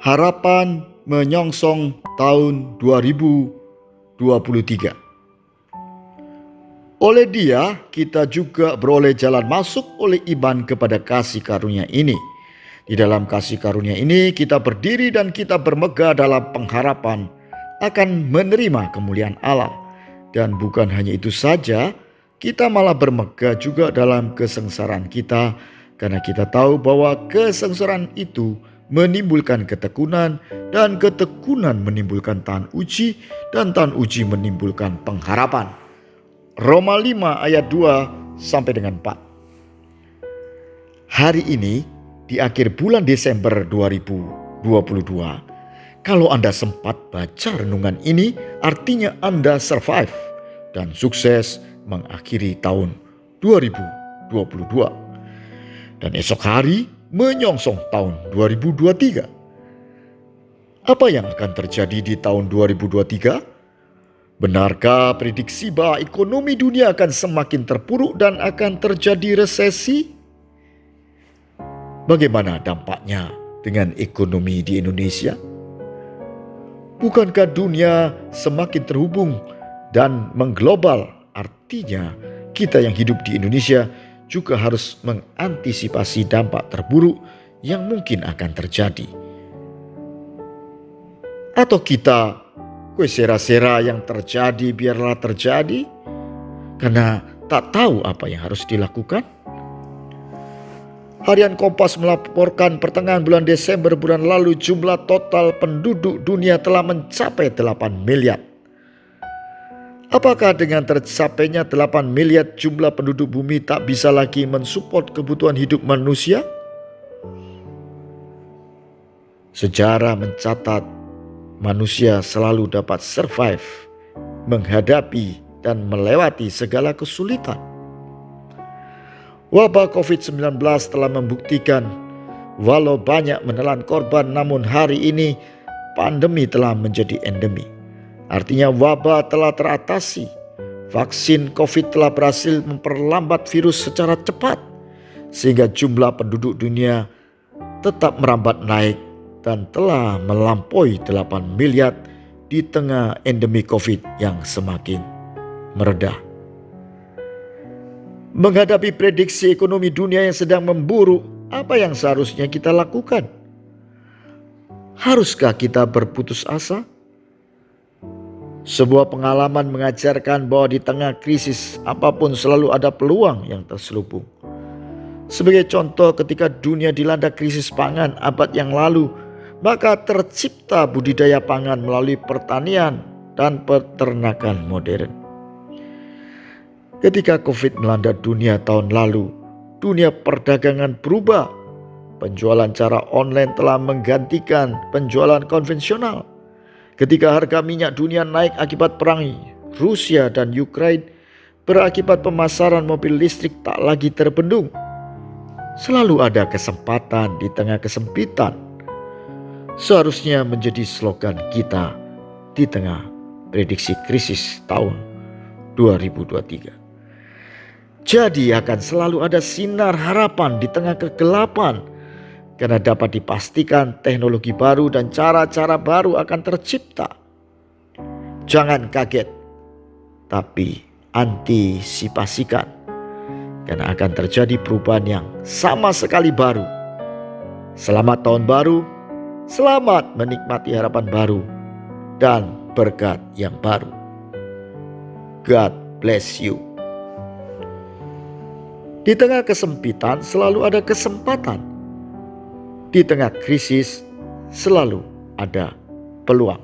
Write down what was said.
Harapan menyongsong tahun 2023. Oleh Dia, kita juga beroleh jalan masuk oleh iman kepada kasih karunia ini. Di dalam kasih karunia ini kita berdiri dan kita bermegah dalam pengharapan akan menerima kemuliaan Allah. Dan bukan hanya itu saja, kita malah bermegah juga dalam kesengsaraan kita, karena kita tahu bahwa kesengsaraan itu menimbulkan ketekunan, dan ketekunan menimbulkan tahan uji, dan tahan uji menimbulkan pengharapan. Roma 5 ayat 2 sampai dengan 4. Hari ini di akhir bulan Desember 2022, kalau Anda sempat baca renungan ini, artinya Anda survive dan sukses mengakhiri tahun 2022. Dan esok hari menyongsong tahun 2023. Apa yang akan terjadi di tahun 2023? Benarkah prediksi bahwa ekonomi dunia akan semakin terpuruk dan akan terjadi resesi? Bagaimana dampaknya dengan ekonomi di Indonesia? Bukankah dunia semakin terhubung dan mengglobal? Artinya kita yang hidup di Indonesia juga harus mengantisipasi dampak terburuk yang mungkin akan terjadi. Atau kita sera-sera yang terjadi biarlah terjadi karena tak tahu apa yang harus dilakukan. Harian Kompas melaporkan pertengahan bulan Desember bulan lalu jumlah total penduduk dunia telah mencapai 8 miliar. Apakah dengan tercapainya 8 miliar jumlah penduduk bumi tak bisa lagi mensupport kebutuhan hidup manusia? Sejarah mencatat manusia selalu dapat survive, menghadapi dan melewati segala kesulitan. Wabah COVID-19 telah membuktikan walau banyak menelan korban, namun hari ini pandemi telah menjadi endemi. Artinya wabah telah teratasi. Vaksin COVID telah berhasil memperlambat virus secara cepat, sehingga jumlah penduduk dunia tetap merambat naik dan telah melampaui 8 miliar di tengah endemi COVID yang semakin meredah. Menghadapi prediksi ekonomi dunia yang sedang memburuk, apa yang seharusnya kita lakukan? Haruskah kita berputus asa? Sebuah pengalaman mengajarkan bahwa di tengah krisis apapun selalu ada peluang yang terselubung. Sebagai contoh, ketika dunia dilanda krisis pangan abad yang lalu, maka tercipta budidaya pangan melalui pertanian dan peternakan modern. Ketika COVID melanda dunia tahun lalu, dunia perdagangan berubah. Penjualan cara online telah menggantikan penjualan konvensional. Ketika harga minyak dunia naik akibat perang Rusia dan Ukraina, berakibat pemasaran mobil listrik tak lagi terbendung. Selalu ada kesempatan di tengah kesempitan. Seharusnya menjadi slogan kita di tengah prediksi krisis tahun 2023. Jadi akan selalu ada sinar harapan di tengah kegelapan, karena dapat dipastikan teknologi baru dan cara-cara baru akan tercipta. Jangan kaget, tapi antisipasikan, karena akan terjadi perubahan yang sama sekali baru. Selamat tahun baru, selamat menikmati harapan baru dan berkat yang baru. God bless you. Di tengah kesempitan selalu ada kesempatan. Di tengah krisis selalu ada peluang.